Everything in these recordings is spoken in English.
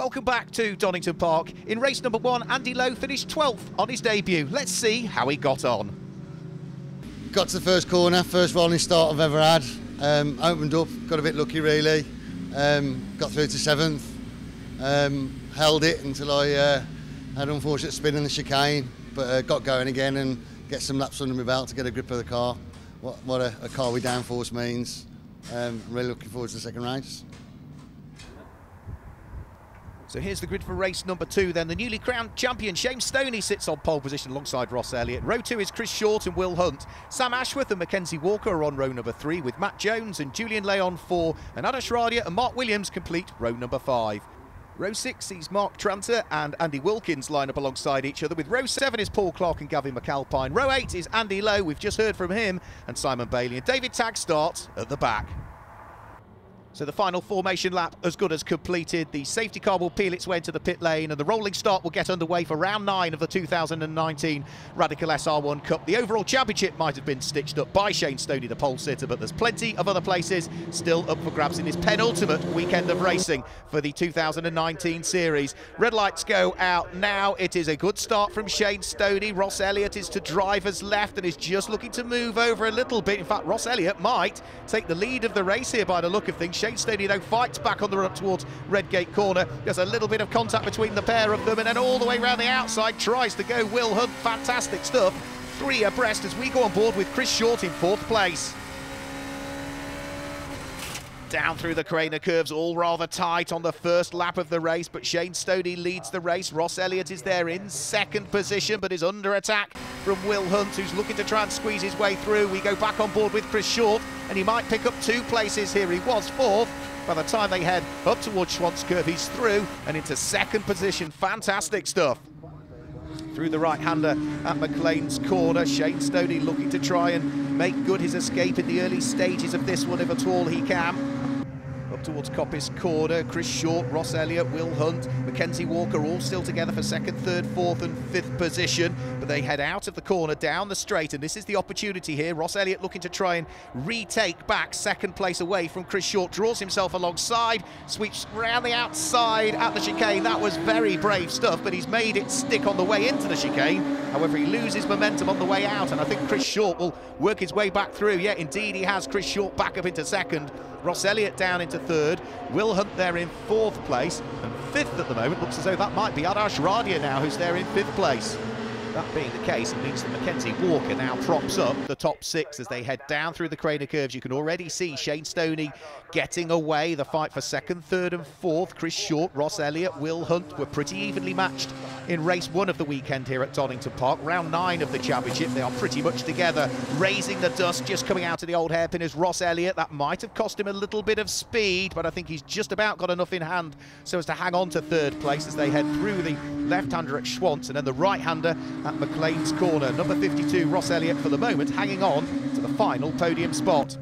Welcome back to Donington Park. In race number 1, Andy Lowe finished 12th on his debut. Let's see how he got on. Got to the first corner, first rolling start I've ever had. Opened up, got a bit lucky really. Got through to 7th. Held it until I had an unfortunate spin in the chicane, but got going again and get some laps under my belt to get a grip of the car. What a car with downforce means. Really looking forward to the second race. So here's the grid for race number 2 then. The newly crowned champion Shane Stoney sits on pole position alongside Ross Elliott. Row 2 is Chris Short and Will Hunt. Sam Ashworth and Mackenzie Walker are on row number 3, with Matt Jones and Julian Lay on 4, and Adash Radia and Mark Williams complete row number 5. Row 6 sees Mark Tranter and Andy Wilkins line up alongside each other, with row 7 is Paul Clark and Gavin McAlpine. Row 8 is Andy Lowe, we've just heard from him, and Simon Bailey, and David Tagg starts at the back. So the final formation lap as good as completed. The safety car will peel its way into the pit lane and the rolling start will get underway for round 9 of the 2019 Radical SR1 Cup. The overall championship might have been stitched up by Shane Stoney, the pole sitter, but there's plenty of other places still up for grabs in his penultimate weekend of racing for the 2019 series. Red lights go out now. It is a good start from Shane Stoney. Ross Elliott is to driver's left and is just looking to move over a little bit. In fact, Ross Elliott might take the lead of the race here by the look of things. Shane Stoney, though, fights back on the run up towards Redgate Corner. There's a little bit of contact between the pair of them, and then all the way around the outside tries to go Will Hunt. Fantastic stuff. 3 abreast as we go on board with Chris Short in 4th place. Down through the Craner curves, all rather tight on the first lap of the race, but Shane Stoney leads the race. Ross Elliott is there in 2nd position, but is under attack from Will Hunt, who's looking to try and squeeze his way through. We go back on board with Chris Short, and he might pick up 2 places here. He was 4th. By the time they head up towards Schwantzkirch, he's through and into 2nd position. Fantastic stuff. Through the right-hander at McLean's Corner, Shane Stoney looking to try and make good his escape in the early stages of this one, if at all he can. Up towards Coppice Corner, Chris Short, Ross Elliott, Will Hunt, Mackenzie Walker all still together for 2nd, 3rd, 4th and 5th position, but they head out of the corner down the straight, and this is the opportunity here. Ross Elliott looking to try and retake back 2nd place away from Chris Short, draws himself alongside, sweeps round the outside at the chicane. That was very brave stuff, but he's made it stick on the way into the chicane. However, he loses momentum on the way out, and I think Chris Short will work his way back through. Yeah, indeed he has. Chris Short back up into 2nd, Ross Elliott down into 3rd, Will Hunt there in 4th place, and 5th at the moment. Looks as though that might be Adash Radia now, who's there in 5th place. That being the case, it means that Mackenzie Walker now props up the top 6 as they head down through the Craner curves. You can already see Shane Stoney getting away. The fight for 2nd, 3rd and 4th. Chris Short, Ross Elliott, Will Hunt were pretty evenly matched in race 1 of the weekend here at Donington Park. Round 9 of the championship, they are pretty much together, raising the dust just coming out of the old hairpin is Ross Elliott. That might have cost him a little bit of speed, but I think he's just about got enough in hand so as to hang on to 3rd place as they head through the left-hander at Schwantz and then the right-hander at McLean's Corner. Number 52, Ross Elliott, for the moment hanging on to the final podium spot.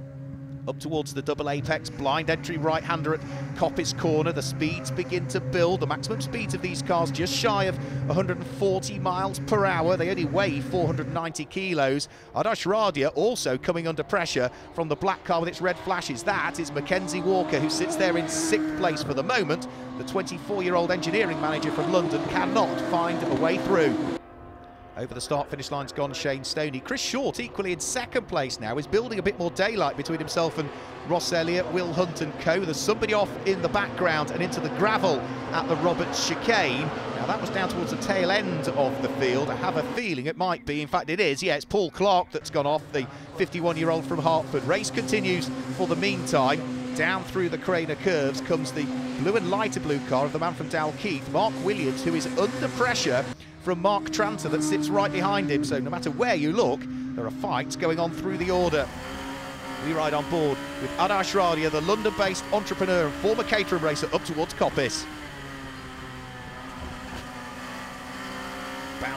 Up towards the double apex, blind entry right-hander at Coppice Corner. The speeds begin to build. The maximum speeds of these cars just shy of 140 miles per hour. They only weigh 490 kilos. Adash Radia also coming under pressure from the black car with its red flashes. That is Mackenzie Walker, who sits there in 6th place for the moment. The 24-year-old engineering manager from London cannot find a way through. Over the start-finish line's gone Shane Stoney. Chris Short, equally in 2nd place now, is building a bit more daylight between himself and Ross Elliott, Will Hunt and co. There's somebody off in the background and into the gravel at the Roberts chicane. Now, that was down towards the tail end of the field. I have a feeling it might be. In fact, it is. Yeah, it's Paul Clark that's gone off, the 51-year-old from Hertford. Race continues for the meantime. Down through the Craner curves comes the blue and lighter blue car of the man from Dalkeith, Mark Williams, who is under pressure from Mark Tranter that sits right behind him. So no matter where you look, there are fights going on through the order. We ride on board with Adash Radia, the London-based entrepreneur and former Caterham racer, up towards Coppice.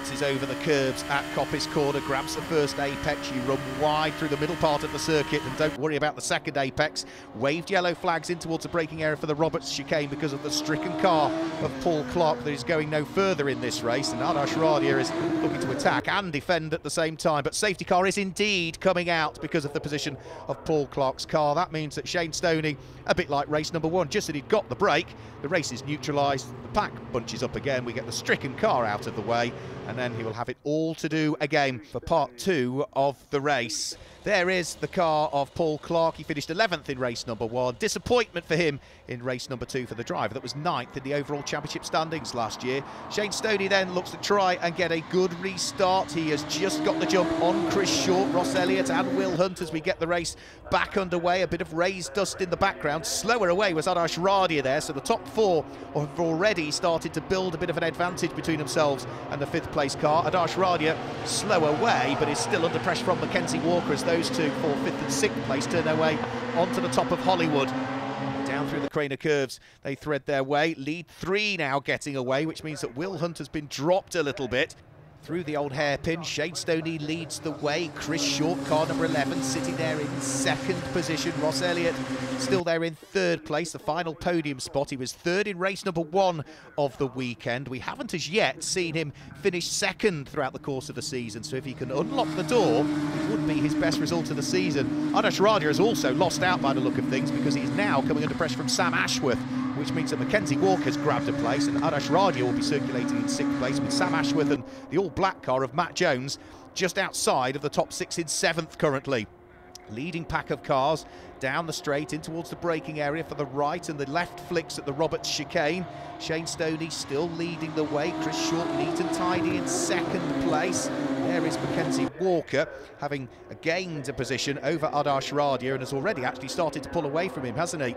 dances over the curves at Coppice Corner, grabs the first apex. You run wide through the middle part of the circuit and don't worry about the second apex. Waved yellow flags in towards the braking area for the Roberts chicane because of the stricken car of Paul Clark that is going no further in this race, and Adash Radia is looking to attack and defend at the same time, but safety car is indeed coming out because of the position of Paul Clark's car. That means that Shane Stoney, a bit like race number 1, just that he'd got the break, the race is neutralised, the pack bunches up again, we get the stricken car out of the way, and then he will have it all to do again for part 2 of the race. There is the car of Paul Clark. He finished 11th in race number 1. Disappointment for him in race number 2 for the driver that was 9th in the overall championship standings last year. Shane Stoney then looks to try and get a good restart. He has just got the jump on Chris Short, Ross Elliott and Will Hunt as we get the race back underway. A bit of raised dust in the background. Slower away was Adash Radia there, so the top 4 have already started to build a bit of an advantage between themselves and the 5th place car. Adash Radia slow away, but is still under pressure from Mackenzie Walker as those two for 5th and 6th place turn their way onto the top of Hollywood. Down through the Craner curves, they thread their way. Lead 3 now getting away, which means that Will Hunt has been dropped a little bit. Through the old hairpin, Shane Stoney leads the way. Chris Short, car number 11, sitting there in 2nd position. Ross Elliott still there in 3rd place, the final podium spot. He was 3rd in race number 1 of the weekend. We haven't as yet seen him finish 2nd throughout the course of the season, so if he can unlock the door, it would be his best result of the season. Adash Radia has also lost out by the look of things because he's now coming under pressure from Sam Ashworth, which means that Mackenzie Walker's grabbed a place and Adash Radia will be circulating in 6th place with Sam Ashworth and the all-black car of Matt Jones just outside of the top 6 in 7th currently. Leading pack of cars down the straight in towards the braking area for the right and the left flicks at the Roberts chicane. Shane Stoney still leading the way. Chris Short neat and tidy in 2nd place. There is Mackenzie Walker having gained a position over Adash Radia and has already actually started to pull away from him, hasn't he?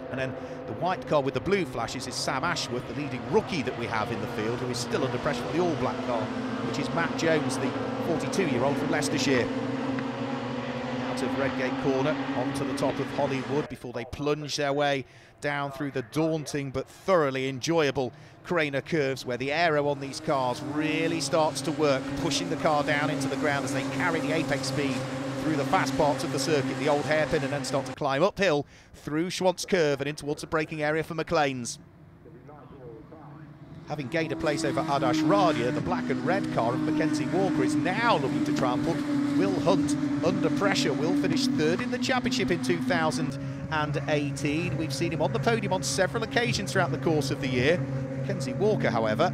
And then the white car with the blue flashes is Sam Ashworth, the leading rookie that we have in the field, who is still under pressure from the all-black car, which is Matt Jones, the 42-year-old from Leicestershire. Out of Redgate Corner, onto the top of Hollywood before they plunge their way down through the daunting but thoroughly enjoyable Craner curves, where the aero on these cars really starts to work, pushing the car down into the ground as they carry the apex speed through the fast parts of the circuit, the old hairpin, and then start to climb uphill through Schwantz Curve and in towards the braking area for McLean's. Having gained a place over Adash Radia, the black and red car of Mackenzie Walker is now looking to try and put Will Hunt under pressure. Will finish 3rd in the championship in 2018. We've seen him on the podium on several occasions throughout the course of the year. Mackenzie Walker, however,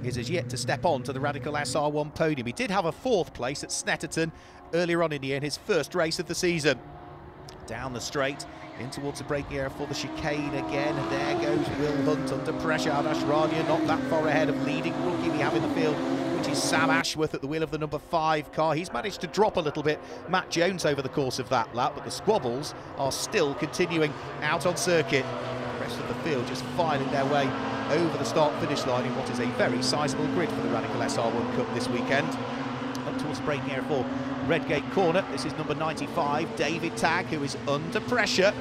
is as yet to step on to the Radical SR1 podium. He did have a 4th place at Snetterton earlier on in the year in his first race of the season. Down the straight, in towards the braking area for the chicane again, and there goes Will Hunt under pressure. Adash Radia not that far ahead of leading rookie we have in the field, which is Sam Ashworth at the wheel of the number 5 car. He's managed to drop a little bit Matt Jones over the course of that lap, but the squabbles are still continuing out on circuit. The rest of the field just filing their way over the start-finish line in what is a very sizable grid for the Radical SR1 Cup this weekend. Up towards the braking area for Redgate Corner. This is number 95, David Tagg, who is under pressure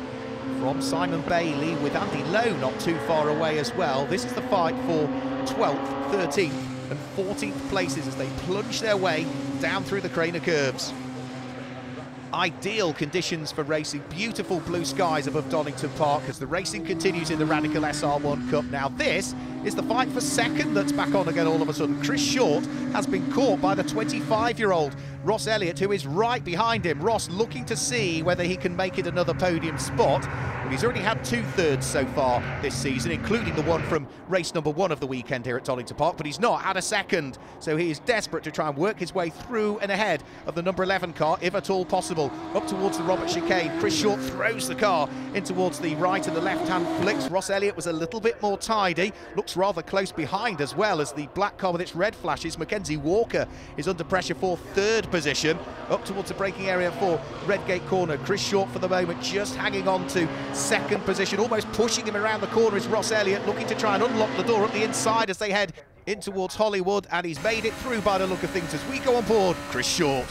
from Simon Bailey, with Andy Lowe not too far away as well. This is the fight for 12th, 13th and 14th places as they plunge their way down through the Craner curves. Ideal conditions for racing, beautiful blue skies above Donington Park as the racing continues in the Radical SR1 Cup. Now this is the fight for 2nd that's back on again all of a sudden. Chris Short has been caught by the 25-year-old Ross Elliott, who is right behind him. Ross looking to see whether he can make it another podium spot, but he's already had 2 thirds so far this season, including the one from race number 1 of the weekend here at Donington Park, but he's not had a 2nd, so he is desperate to try and work his way through and ahead of the number 11 car, if at all possible. Up towards the Robert chicane, Chris Short throws the car in towards the right and the left-hand flicks. Ross Elliott was a little bit more tidy, looks rather close behind as well as the black car with its red flashes. Mackenzie Walker is under pressure for 3rd position. Up towards the braking area for Redgate Corner, Chris Short for the moment just hanging on to 2nd position. Almost pushing him around the corner is Ross Elliott, looking to try and unlock the door up the inside as they head in towards Hollywood, and he's made it through by the look of things as we go on board Chris Short.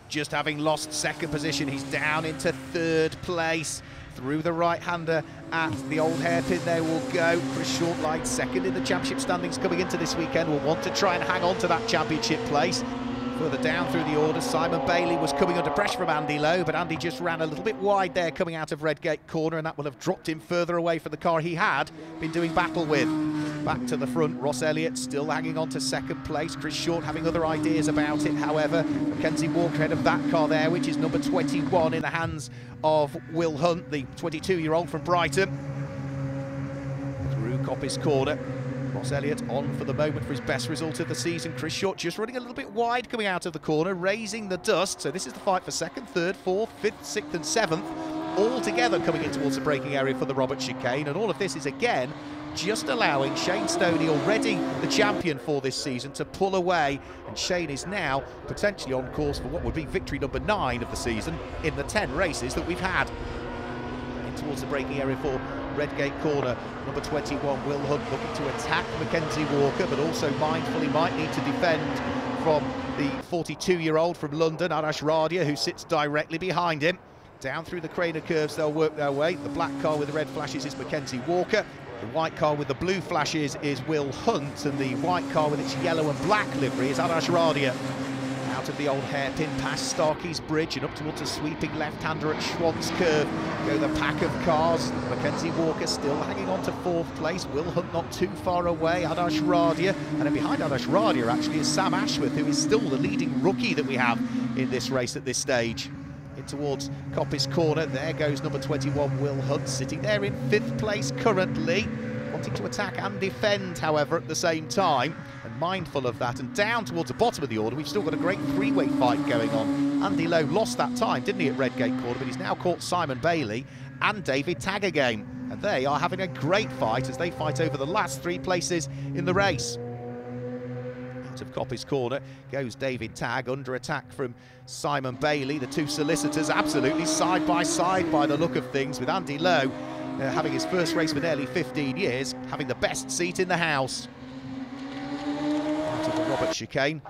just having lost second position. He's down into third place. Through the right-hander at the old hairpin there will go. Chris Short lies second in the championship standings coming into this weekend. Will want to try and hang on to that championship place. Further down through the order, Simon Bailey was coming under pressure from Andy Lowe, but Andy just ran a little bit wide there coming out of Redgate corner, and that will have dropped him further away from the car he had been doing battle with. Back to the front, Ross Elliott still hanging on to second place. Chris Short having other ideas about it, however. Mackenzie Walker ahead of that car there, which is number 21 in the hands of Will Hunt, the 22-year-old from Brighton. Through Coppice corner. Ross Elliott on for the moment for his best result of the season. Chris Short just running a little bit wide coming out of the corner, raising the dust. So this is the fight for second, third, fourth, fifth, sixth and seventh, all together coming in towards the braking area for the Robert chicane. And all of this is again just allowing Shane Stoney, already the champion for this season, to pull away. And Shane is now potentially on course for what would be victory number 9 of the season in the 10 races that we've had. In towards the braking area for Redgate corner, number 21, Will Hunt, looking to attack Mackenzie Walker, but also mindful he might need to defend from the 42-year-old from London, Adash Radia, who sits directly behind him. Down through the Craner curves, they'll work their way. The black car with the red flashes is Mackenzie Walker. The white car with the blue flashes is Will Hunt, and the white car with its yellow and black livery is Adash Radia. Out of the old hairpin, past Starkey's Bridge and up towards a sweeping left-hander at Schwant's Curve go the pack of cars. Mackenzie Walker still hanging on to fourth place. Will Hunt not too far away. Adash Radia, and then behind Adash Radia actually is Sam Ashworth, who is still the leading rookie that we have in this race at this stage. In towards Coppice corner, there goes number 21, Will Hunt, sitting there in 5th place currently, wanting to attack and defend, however, at the same time, and mindful of that. And down towards the bottom of the order, we've still got a great three-way fight going on. Andy Lowe lost that time, didn't he, at Redgate corner, but he's now caught Simon Bailey and David Tagg again, and they are having a great fight as they fight over the last 3 places in the race. Of Coppice corner goes David Tagg, under attack from Simon Bailey. The two solicitors absolutely side by side by the look of things, with Andy Lowe having his first race for nearly 15 years, having the best seat in the house. Out of the Robert chicane,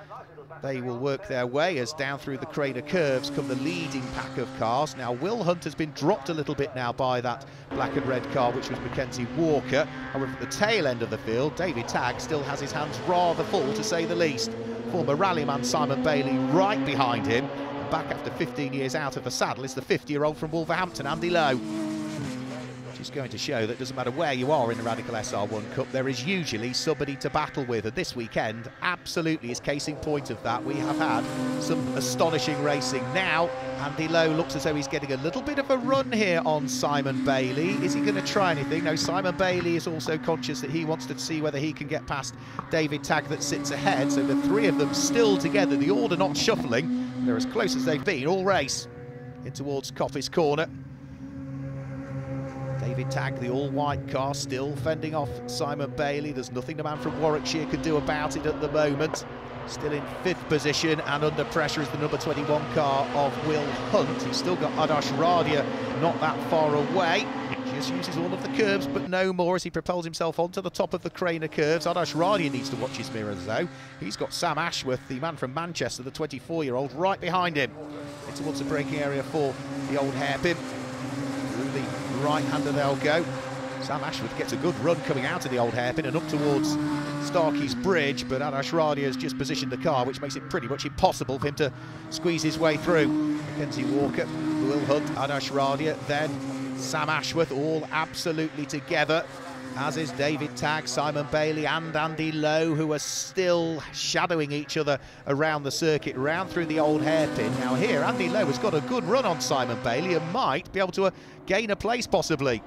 they will work their way as down through the Craner curves come the leading pack of cars. Now Will Hunt has been dropped a little bit now by that black and red car, which was Mackenzie Walker. However, at the tail end of the field, David Tagg still has his hands rather full, to say the least. Former rallyman Simon Bailey right behind him. And back after 15 years out of the saddle is the 50-year-old from Wolverhampton, Andy Lowe. Is going to show that it doesn't matter where you are in the Radical SR1 Cup, there is usually somebody to battle with, and this weekend absolutely is case in point of that. We have had some astonishing racing. Now Andy Lowe looks as though he's getting a little bit of a run here on Simon Bailey. Is he going to try anything? No, Simon Bailey is also conscious that he wants to see whether he can get past David Tagg that sits ahead, so the 3 of them still together, the order not shuffling. They're as close as they've been all race. In towards Coppice corner, David Tagg, the all-white car, still fending off Simon Bailey. There's nothing the man from Warwickshire can do about it at the moment. Still in 5th position and under pressure is the number 21 car of Will Hunt. He's still got Adash Radia not that far away. Just uses all of the curves, but no more as he propels himself onto the top of the Craner curves. Adash Radia needs to watch his mirrors, though. He's got Sam Ashworth, the man from Manchester, the 24-year-old, right behind him. It's towards the braking area for the old hairpin. Through the right-hander they'll go. Sam Ashworth gets a good run coming out of the old hairpin and up towards Starkey's Bridge, but Adash Radia has just positioned the car, which makes it pretty much impossible for him to squeeze his way through. Mackenzie Walker, Will Hunt, Adash Radia, then Sam Ashworth, all absolutely together, as is David Tagg, Simon Bailey and Andy Lowe, who are still shadowing each other around the circuit, round through the old hairpin. Now here, Andy Lowe has got a good run on Simon Bailey and might be able to gain a place possibly.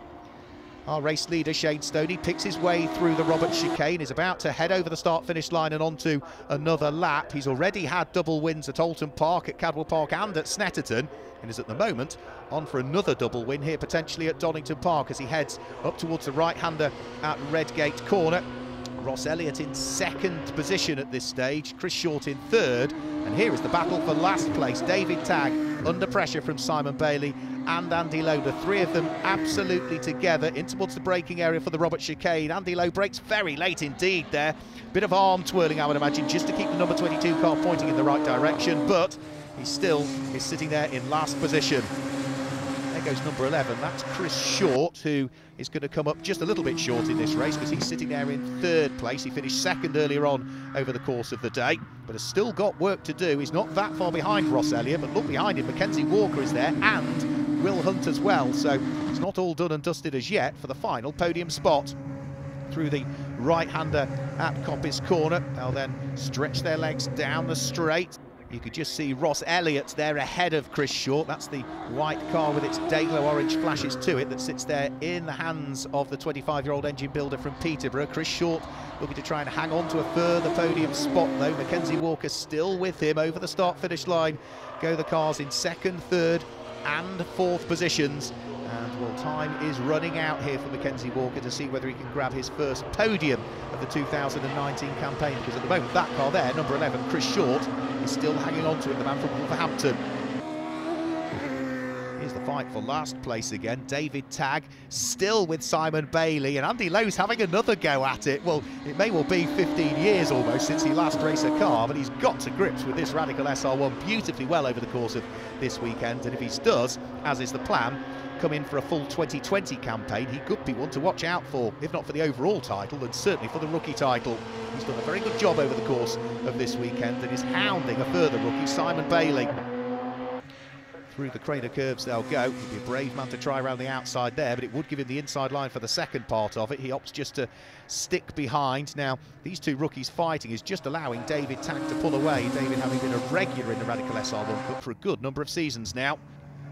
Our race leader, Shane Stoney, picks his way through the Robert chicane, is about to head over the start-finish line and onto another lap. He's already had double wins at Alton Park, at Cadwell Park and at Snetterton, and is at the moment on for another double win here, potentially at Donington Park, as he heads up towards the right-hander at Redgate corner. Ross Elliott in second position at this stage, Chris Short in third, and here is the battle for last place. David Tagg under pressure from Simon Bailey and Andy Lowe, the three of them absolutely together in towards the braking area for the Robert chicane. Andy Lowe brakes very late indeed there, bit of arm twirling I would imagine just to keep the number 22 car pointing in the right direction, but he still is sitting there in last position. There goes number 11, that's Chris Short, who is going to come up just a little bit short in this race because he's sitting there in third place. He finished second earlier on over the course of the day, but has still got work to do. He's not that far behind Ross Elliott, but look behind him, Mackenzie Walker is there and Will Hunt as well, so it's not all done and dusted as yet for the final podium spot. Through the right-hander at Coppice Corner, they'll then stretch their legs down the straight. You could just see Ross Elliott there ahead of Chris Short. That's the white car with its day-glow orange flashes to it that sits there in the hands of the 25-year-old engine builder from Peterborough. Chris Short looking to try and hang on to a further podium spot though. Mackenzie Walker still with him over the start-finish line. Go the cars in second, third and fourth positions. And well, time is running out here for Mackenzie Walker to see whether he can grab his first podium of the 2019 campaign, because at the moment that car there, number 11, Chris Short, is still hanging on to it, the man from Wolverhampton. Here's the fight for last place again. David Tagg still with Simon Bailey, and Andy Lowe's having another go at it. Well, it may well be 15 years almost since he last raced a car, but he's got to grips with this Radical SR1 beautifully well over the course of this weekend, and if he does, as is the plan, come in for a full 2020 campaign, he could be one to watch out for, if not for the overall title, and certainly for the rookie title. He's done a very good job over the course of this weekend and is hounding a further rookie, Simon Bailey. Through the Craner curves they'll go. He'd be a brave man to try around the outside there, but it would give him the inside line for the second part of it. He opts just to stick behind. Now, these two rookies fighting is just allowing David Tagg to pull away, David having been a regular in the Radical SR1 Cup for a good number of seasons now.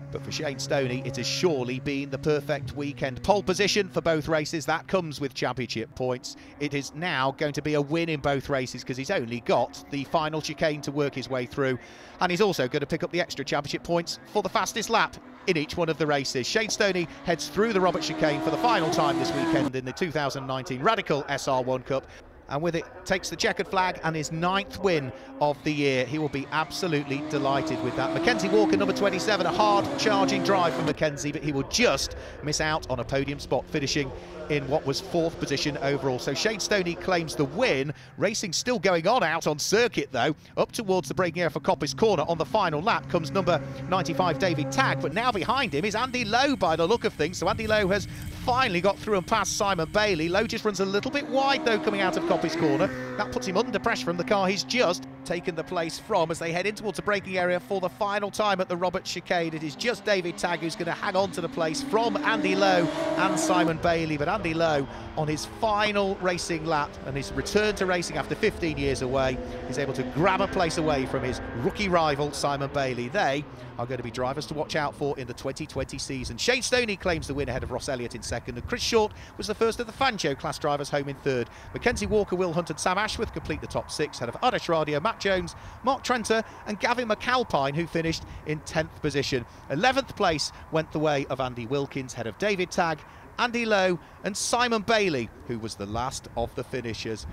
But for Shane Stoney, it has surely been the perfect weekend. Pole position for both races, that comes with championship points. It is now going to be a win in both races because he's only got the final chicane to work his way through. And he's also going to pick up the extra championship points for the fastest lap in each one of the races. Shane Stoney heads through the Robert chicane for the final time this weekend in the 2019 Radical SR1 Cup. And with it, takes the checkered flag and his 9th win of the year. He will be absolutely delighted with that. Mackenzie Walker, number 27, a hard charging drive for Mackenzie, but he will just miss out on a podium spot, finishing in what was 4th position overall. So Shane Stoney claims the win. Racing still going on out on circuit though. Up towards the braking area for Coppice Corner on the final lap comes number 95 David Tagg, but now behind him is Andy Lowe by the look of things. So Andy Lowe has finally got through and past Simon Bailey. Lowe just runs a little bit wide though coming out of Coppice Corner. That puts him under pressure from the car he's just taken the place from as they head in towards the braking area for the final time at the Robert chicane. It is just David Tagg who's going to hang on to the place from Andy Lowe and Simon Bailey, but Andy Lowe on his final racing lap and his return to racing after 15 years away is able to grab a place away from his rookie rival Simon Bailey. They are going to be drivers to watch out for in the 2020 season. Shane Stoney claims the win ahead of Ross Elliott in second, and Chris Short was the first of the FANGIO class drivers home in third. Mackenzie Walker, Will Hunt and Sam Ashworth complete the top 6 ahead of Adash Radio, Matt Jones, Mark Trenter and Gavin McAlpine, who finished in 10th position. 11th place went the way of Andy Wilkins, ahead of David Tagg, Andy Lowe and Simon Bailey, who was the last of the finishers.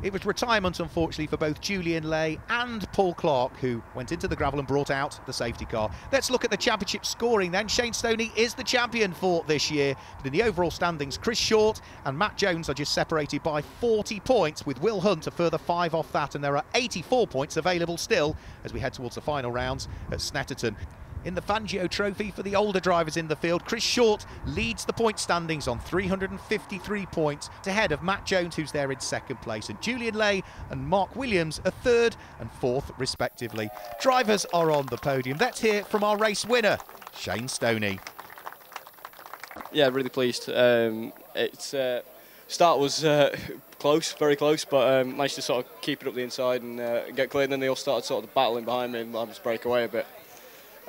It was retirement, unfortunately, for both Julian Lay and Paul Clark, who went into the gravel and brought out the safety car. Let's look at the championship scoring then. Shane Stoney is the champion for this year, but in the overall standings, Chris Short and Matt Jones are just separated by 40 points, with Will Hunt a further 5 off that, and there are 84 points available still as we head towards the final rounds at Snetterton. In the Fangio Trophy for the older drivers in the field, Chris Short leads the point standings on 353 points, ahead of Matt Jones, who's there in second place, and Julian Lay and Mark Williams are third and fourth respectively. Drivers are on the podium. Let's hear from our race winner, Shane Stoney. Yeah, really pleased. Start was close, very close, but managed to sort of keep it up the inside and get clear, and then they all started sort of battling behind me and I just break away a bit.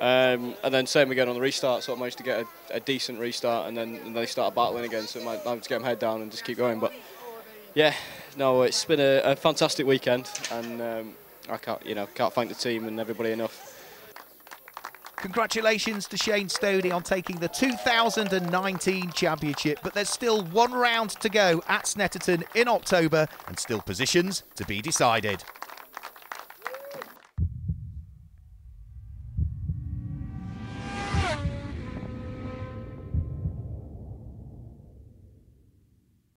And then same again on the restart, so I managed to get a decent restart, and then they started battling again, so I managed to get them head down and just keep going. But yeah, no, it's been a fantastic weekend, and I can't thank the team and everybody enough. Congratulations to Shane Stoney on taking the 2019 championship, but there's still one round to go at Snetterton in October and still positions to be decided.